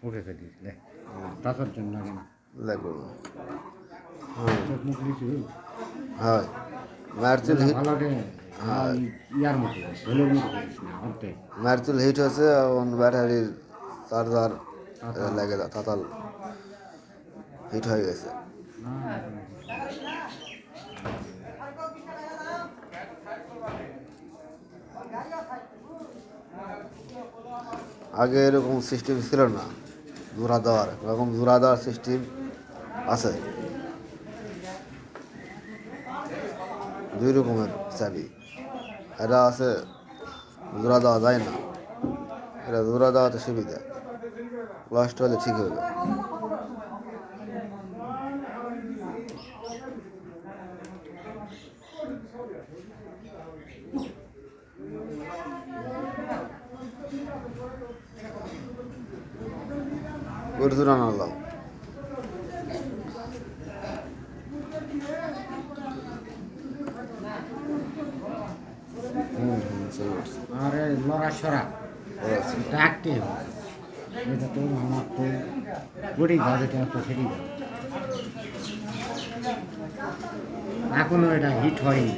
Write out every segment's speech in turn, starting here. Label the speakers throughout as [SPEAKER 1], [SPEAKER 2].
[SPEAKER 1] ওকে খেয়ে দিয়েছি দেখ তাছার জন্য লাগে না
[SPEAKER 2] লাগবে হ্যাঁ
[SPEAKER 1] চোখ মুখ দিয়েছি
[SPEAKER 2] হয় ম্যারচুল হিট
[SPEAKER 1] ভালো রে ইয়ার মতো ঢোলের মতো করিস না অর্ধেক
[SPEAKER 2] ম্যারচুল হিট হয়েছে এবং ব্যাটারির চার্জার লেগে তাতাল হিট হয়ে গেছে আগে এরকম সিস্টেম ছিল না জোড়া দেওয়ার এরকম জোড়া দেওয়ার সিস্টেম আছে দুই রকমের চাবি এটা আছে জোড়া দেওয়া যায় না এটা জোড়া দেওয়াতে সুবিধা লস্ট হলে ঠিক হবে ওর জোড়া আনলাম
[SPEAKER 1] আরে লড়াছড়া ডাকতে হবে এটা তো আমার তো গড়ি বাজেটে তো সেটি এখনো এটা হিট হয়নি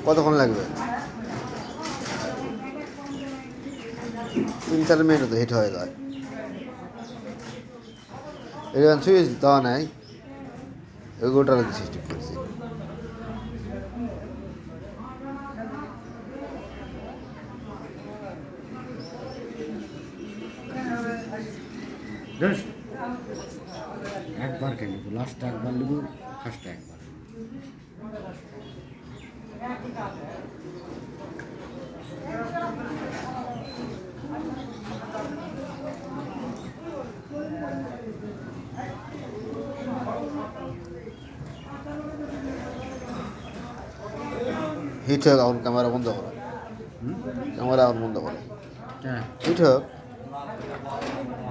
[SPEAKER 2] কতক্ষণ লাগবে 3-4 মিনিট তো হিট হয়ে যায় এখানে সুইচ দেওয়া নাই এগুলোটার সিস্টেম করছি
[SPEAKER 1] একবার কেন লাস্টটা একবার নেব ফার্স্টটা একবার
[SPEAKER 2] হিট হোক এখন ক্যামেরা বন্ধ করে ক্যামেরা এখন বন্ধ করে হিট হোক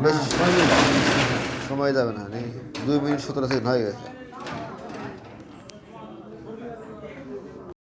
[SPEAKER 2] বেশ সময় যাবে না 2 মিনিট 17 সেকেন্ড হয়ে গেছে